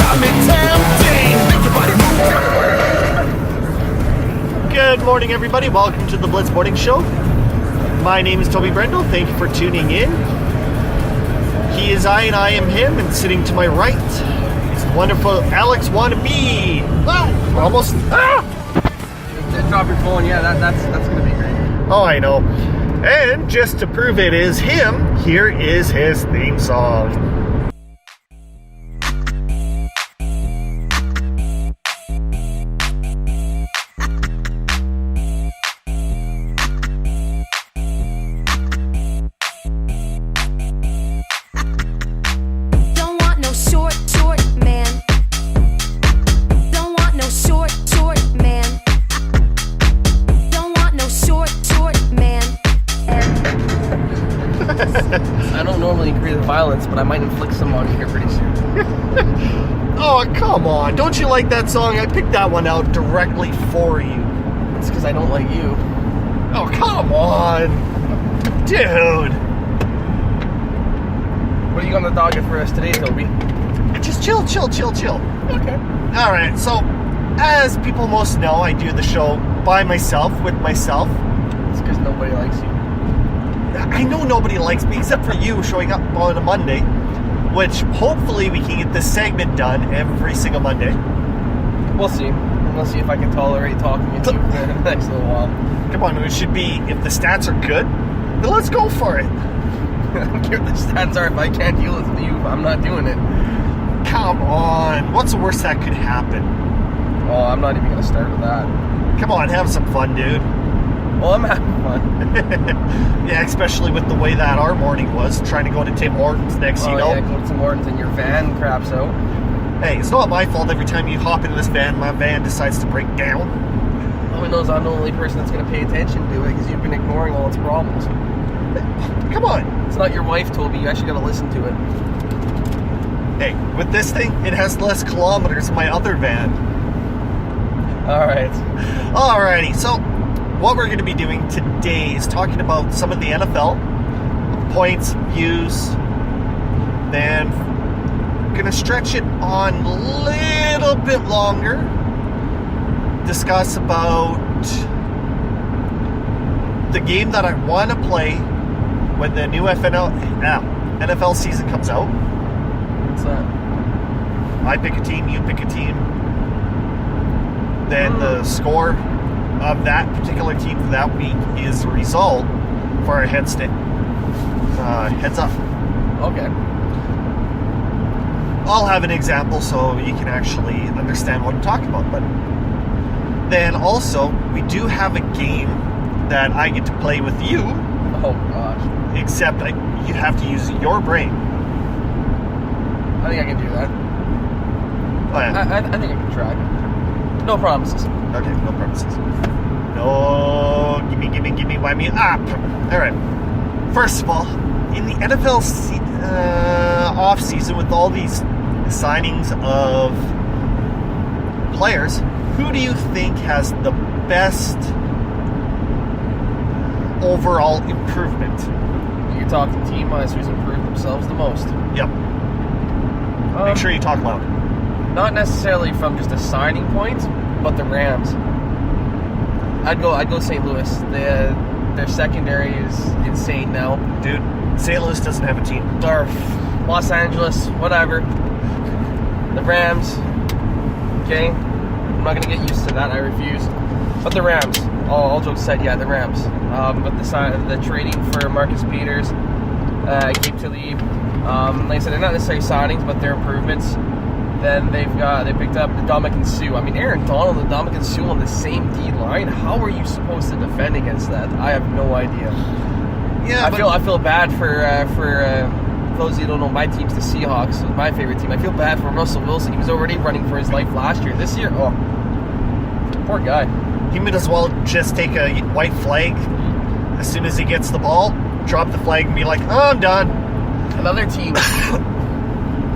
got me tempting. Make your body move. Good morning, everybody. Welcome to the Blitz Morning Show. My name is Toby Brendel. Thank you for tuning in. He is I and I am him, and sitting to my right is the wonderful Alex Wannabe. Oh, almost. Drop your phone, yeah, that's gonna be great. Oh, I know. And just to prove it is him, here is his theme song. I don't normally agree with violence, but I might inflict some on you here pretty soon. Oh, come on. Don't you like that song? I picked that one out directly for you. It's because I don't like you. Oh, come on. Dude. What are you on the docket for us today, Toby? Just chill. Okay. Alright, so as people most know, I do the show by myself, with myself. It's because nobody likes you. I know nobody likes me except for you showing up on a Monday, which hopefully we can get this segment done every single Monday. We'll see. We'll see if I can tolerate talking to you for the next little while. Come on, it should be, if the stats are good, then let's go for it. I don't care what the stats are. If I can't deal with you, I'm not doing it. Come on. What's the worst that could happen? Oh, I'm not even going to start with that. Come on, have some fun, dude. Well, I'm having fun. Yeah, especially with the way that our morning was, trying to go to Tim Hortons next, you know. Yeah, go to Tim Hortons and your van craps out. Hey, it's not my fault every time you hop into this van, my van decides to break down. Only knows I'm the only person that's going to pay attention to it because you've been ignoring all its problems. Come on. It's not your wife, Toby. You actually got to listen to it. Hey, with this thing, it has less kilometers than my other van. All right. Alrighty, so what we're going to be doing today is talking about some of the NFL points, views, then going to stretch it on a little bit longer, discuss about the game that I want to play when the new NFL season comes out. What's that? I pick a team, you pick a team, then the score of that particular team for that week is the result for our heads up. Okay. I'll have an example so you can actually understand what I'm talking about. But then also, we do have a game that I get to play with you. Oh, gosh. Except you have to use your brain. I think I can do that. Oh, yeah. I think I can try. No promises. Okay, no promises. No, gimme, wind me up. Alright. First of all, in the NFL off-season, with all these signings of players, who do you think has the best overall improvement? You're talking team-wise, who's improved themselves the most? Yep. Make sure you talk loud. Not necessarily from just a signing point, but the Rams. I'd go St. Louis. Their secondary is insane now. Dude, St. Louis doesn't have a team. Or Los Angeles, whatever. The Rams. Okay? I'm not going to get used to that. I refuse. But the Rams. All jokes aside, yeah, the Rams. But the trading for Marcus Peters, Gabe Talib, like I said, they're not necessarily signings, but they're improvements. Then they picked up Ndamukong Suh. I mean, Aaron Donald and Ndamukong Suh on the same D line. How are you supposed to defend against that? I have no idea. Yeah, I feel bad for those of you who don't know, my team's the Seahawks, my favorite team. I feel bad for Russell Wilson. He was already running for his life last year. This year, oh, poor guy. He might as well just take a white flag as soon as he gets the ball, drop the flag, and be like, "Oh, I'm done." Another team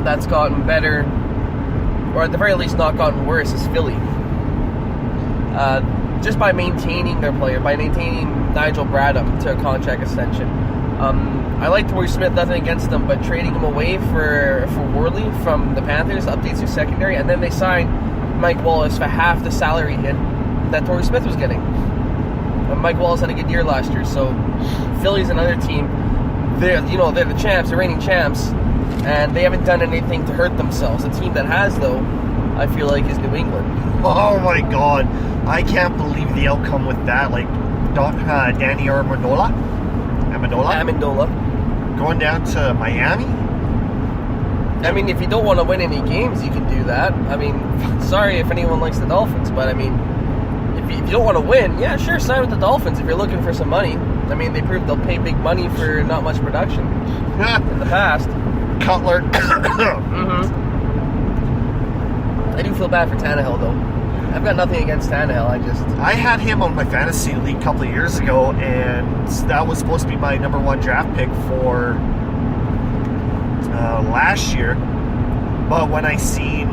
that's gotten better, or at the very least not gotten worse, is Philly. Just by maintaining their player, by maintaining Nigel Bradham to a contract extension. I like Torrey Smith, nothing against him, but trading him away for Worley from the Panthers updates your secondary, and then they signed Mike Wallace for half the salary hit that Torrey Smith was getting. Mike Wallace had a good year last year, so Philly's another team. They're the champs, the reigning champs, and they haven't done anything to hurt themselves. The team that has, though, I feel like, is New England. Oh my God, I can't believe the outcome with that. Like Danny Amendola going down to Miami. I mean, if you don't want to win any games, you can do that. I mean, sorry if anyone likes the Dolphins, but I mean, if you don't want to win, yeah, sure, sign with the Dolphins if you're looking for some money. I mean, they proved they'll pay big money for not much production in the past. Cutler. Mm-hmm. I do feel bad for Tannehill, though. I've got nothing against Tannehill. I had him on my fantasy league a couple of years ago, and that was supposed to be my number one draft pick for last year. But when I seen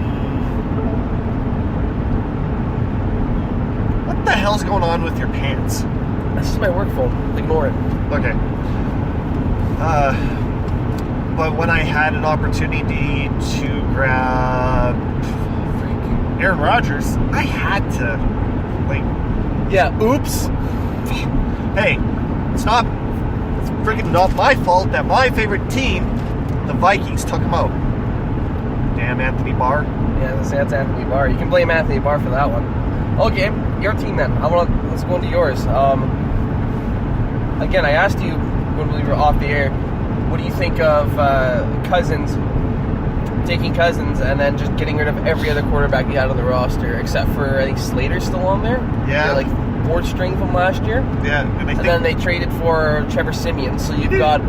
what the hell's going on with your pants? That's just my work phone. Ignore it. Okay. But when I had an opportunity to grab Aaron Rodgers, I had to, yeah, oops. Hey, it's freaking not my fault that my favorite team, the Vikings, took him out. Damn Anthony Barr. Yeah, that's Anthony Barr. You can blame Anthony Barr for that one. Okay, your team then. Let's go into yours. Again, I asked you when we were off the air, what do you think of taking Cousins and then just getting rid of every other quarterback you had on the roster, except for, I think, Slater's still on there? Yeah. They're like fourth string from last year. Yeah. And then they traded for Trevor Siemian. So you've got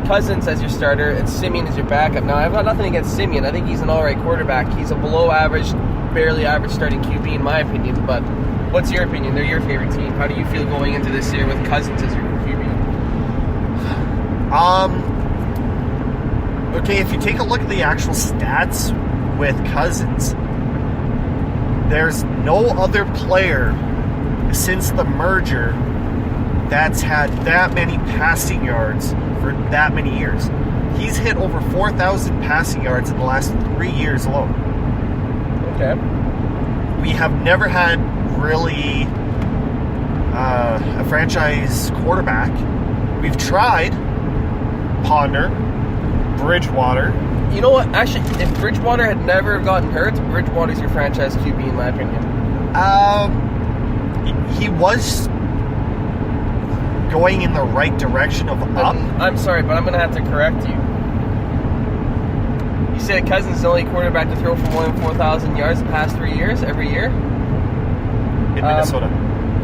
Cousins as your starter and Siemian as your backup. Now, I've got nothing against Siemian. I think he's an all-right quarterback. He's a below-average, barely average starting QB in my opinion. But what's your opinion? They're your favorite team. How do you feel going into this year with Cousins as your QB? Okay, if you take a look at the actual stats with Cousins, there's no other player since the merger that's had that many passing yards for that many years. He's hit over 4,000 passing yards in the last 3 years alone. Okay. We have never had really a franchise quarterback. We've tried Ponder, Bridgewater. You know what? Actually, if Bridgewater had never gotten hurt, Bridgewater's your franchise QB in my opinion. He was going in the right direction of up. I'm sorry, but I'm going to have to correct you. You said Cousins is the only quarterback to throw for more than 4,000 yards the past 3 years, every year? In Minnesota.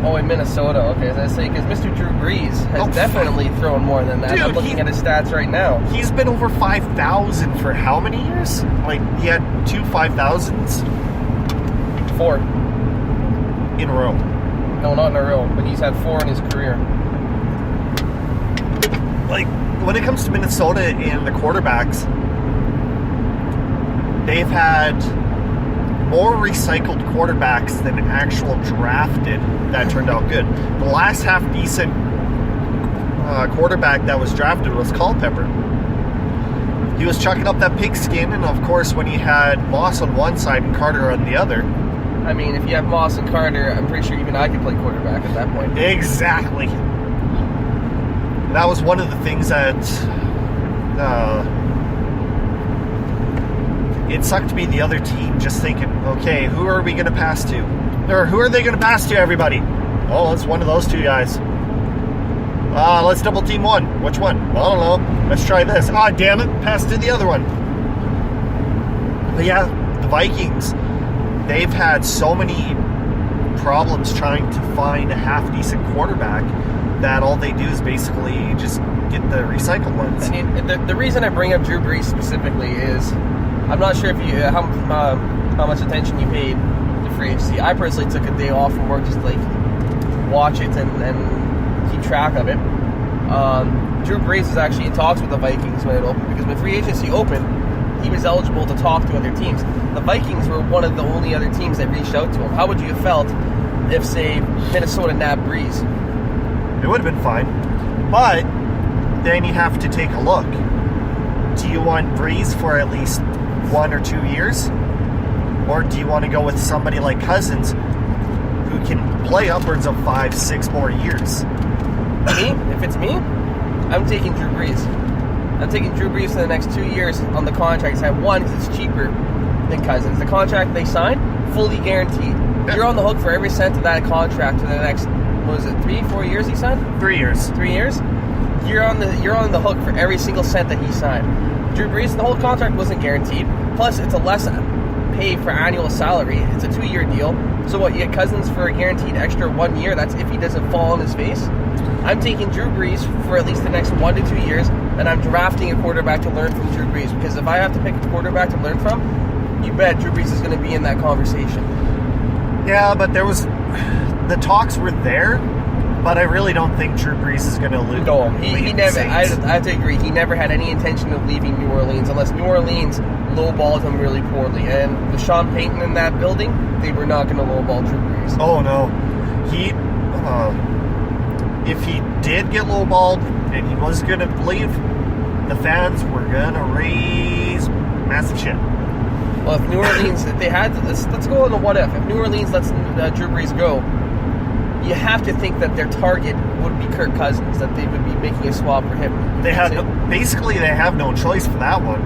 In Minnesota. Okay, as I say, because Mr. Drew Brees has definitely thrown more than that. Dude, I'm looking at his stats right now. He's been over 5,000 for how many years? He had 2 5,000s? 4. In a row. No, not in a row, but he's had 4 in his career. When it comes to Minnesota and the quarterbacks, they've had more recycled quarterbacks than actual drafted that turned out good. The last half-decent quarterback that was drafted was Culpepper. He was chucking up that pigskin, and of course when he had Moss on one side and Carter on the other. I mean, if you have Moss and Carter, I'm pretty sure even I could play quarterback at that point. Exactly. That was one of the things that it sucked to be the other team, just thinking, okay, who are we going to pass to? Or who are they going to pass to, everybody? Oh, it's one of those two guys. Let's double team one. Which one? I don't know. Let's try this. Damn it. Pass to the other one. But yeah, the Vikings, they've had so many problems trying to find a half-decent quarterback that all they do is basically just get the recycled ones. I mean, the reason I bring up Drew Brees specifically is I'm not sure if you how much attention you paid to free agency. I personally took a day off from work just to watch it and keep track of it. Drew Brees was actually in talks with the Vikings when it opened, because when free agency opened, he was eligible to talk to other teams. The Vikings were one of the only other teams that reached out to him. How would you have felt if, say, Minnesota nabbed Brees? It would have been fine. But then you have to take a look. Do you want Breeze for at least 1 or 2 years? Or do you want to go with somebody like Cousins who can play upwards of 5, 6 more years? Me? If it's me, I'm taking Drew Brees. I'm taking Drew Brees for the next 2 years on the contract. One, because it's cheaper than Cousins. The contract they signed, fully guaranteed. Yeah. You're on the hook for every cent of that contract for the next, what was it, 3, 4 years he signed? 3 years. 3 years? You're on the hook for every single cent that he signed. Drew Brees, the whole contract wasn't guaranteed. Plus, it's a less pay for annual salary. It's a 2-year deal. So what, you get Cousins for a guaranteed extra 1 year? That's if he doesn't fall on his face. I'm taking Drew Brees for at least the next 1 to 2 years, and I'm drafting a quarterback to learn from Drew Brees. Because if I have to pick a quarterback to learn from, you bet Drew Brees is going to be in that conversation. Yeah, but the talks were there, but I really don't think Drew Brees is going to lose. No, he never. I have to agree. He never had any intention of leaving New Orleans unless New Orleans lowballed him really poorly. And with Sean Payton in that building, they were not going to lowball Drew Brees. Oh no, if he did get lowballed and he was going to leave, the fans were going to raise massive shit. Well, if New Orleans, if they had, let's go on the what if. If New Orleans lets Drew Brees go, you have to think that their target would be Kirk Cousins, that they would be making a swap for him. They have basically they have no choice for that one.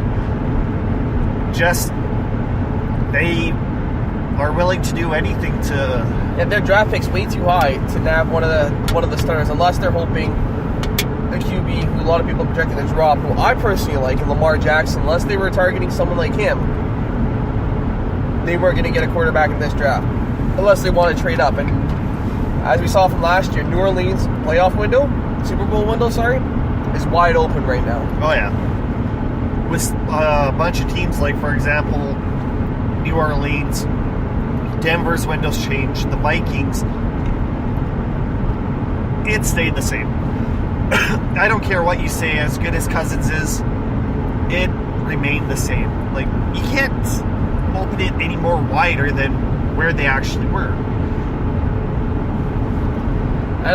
Just they are willing to do anything to. Yeah, their draft pick's way too high to nab one of the starters, unless they're hoping a QB who a lot of people are projecting to drop, who I personally like, in Lamar Jackson. Unless they were targeting someone like him, they weren't going to get a quarterback in this draft, unless they want to trade up. And as we saw from last year, New Orleans playoff window, Super Bowl window, is wide open right now. Oh yeah, with a bunch of teams like, for example, New Orleans, Denver's windows changed, the Vikings, it stayed the same. I don't care what you say, as good as Cousins is, it remained the same. Like, you can't open it any more wider than where they actually were. I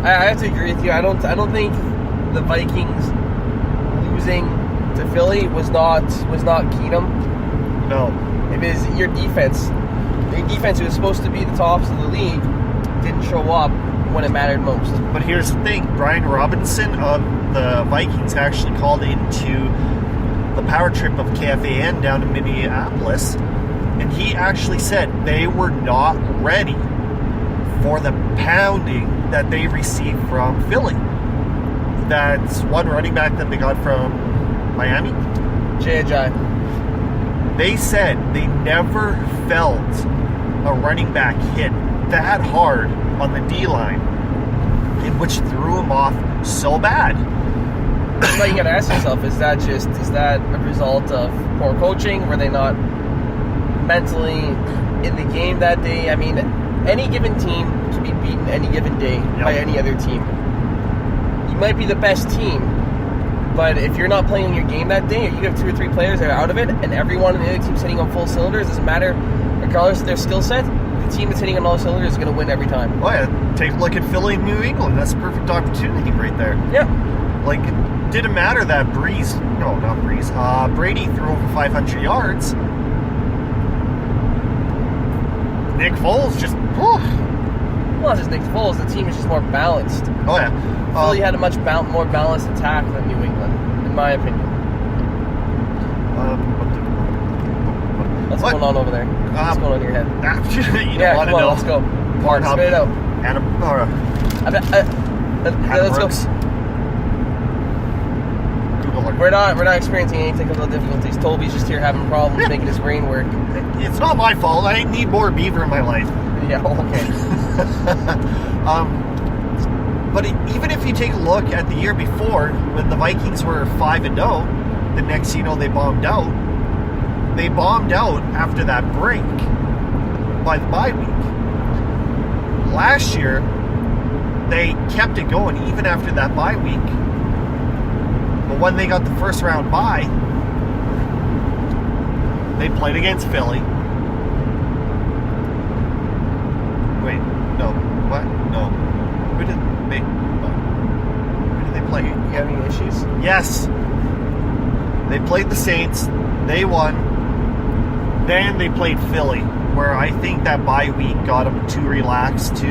have to agree with you. I don't think the Vikings losing to Philly was not Keenum. No. It is your defense. The defense who was supposed to be the tops of the league didn't show up when it mattered most. But here's the thing. Brian Robinson of the Vikings actually called into the power trip of KFAN down to Minneapolis, and he actually said they were not ready for the pounding that they received from Philly. That's one running back that they got from Miami. J.J. They said they never felt a running back hit that hard on the D-line, in which threw him off so bad. But you gotta ask yourself, is that a result of poor coaching? Were they not mentally in the game that day? I mean, any given team can be beaten any given day by any other team. You might be the best team, but if you're not playing your game that day, or you have 2 or 3 players that are out of it, and everyone in the other team's hitting on full cylinders, doesn't matter, regardless of their skill set, the team that's hitting on all cylinders is going to win every time. Oh yeah, take a look at Philly and New England. That's a perfect opportunity right there. Yeah. Like, it didn't matter that Brady threw over 500 yards. Nick Foles just, well, it's just Nick Foles. The team is just more balanced. Oh yeah. Philly had a much more balanced attack than New England, in my opinion. What's going on over there? What's going on in your head? You don't want to know. Let's go. Mark, spit it out. Let's go. We're not experiencing any technical difficulties. Toby's just here having problems making his brain work. It's not my fault. I need more beaver in my life. Yeah, okay. But even if you take a look at the year before, when the Vikings were 5-0, the next you know they bombed out. They bombed out after that break by the bye week. Last year, they kept it going even after that bye week. But when they got the first round bye, they played against Philly. Wait, no. What? No. Who did they? play? You have any issues? Yes. They played the Saints. They won. Then they played Philly, where I think that bye week got them too relaxed to,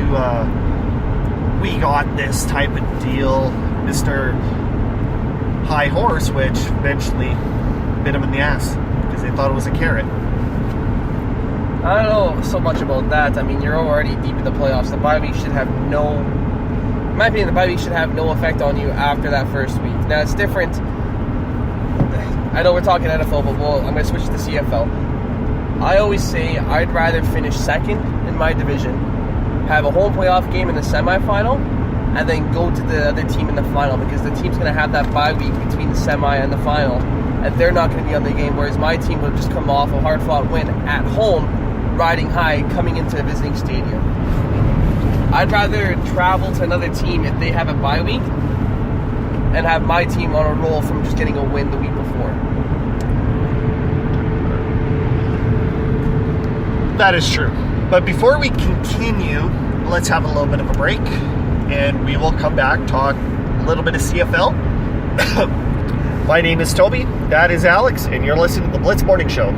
we got this type of deal, Mr. High Horse, which eventually bit them in the ass because they thought it was a carrot. I don't know so much about that. I mean, you're already deep in the playoffs. The bye week should have no... In my opinion, the bye week should have no effect on you after that first week. Now, it's different. I know we're talking NFL, but I'm going to switch to CFL. I always say I'd rather finish second in my division, have a home playoff game in the semifinal, and then go to the other team in the final, because the team's going to have that bye week between the semi and the final, and they're not going to be on the game, whereas my team will just come off a hard-fought win at home, riding high, coming into a visiting stadium. I'd rather travel to another team if they have a bye week and have my team on a roll from just getting a win the week before. That is true. But before we continue, let's have a little bit of a break, and we will come back, talk a little bit of CFL. My name is Toby, that is Alex, and you're listening to the Blitz Morning Show.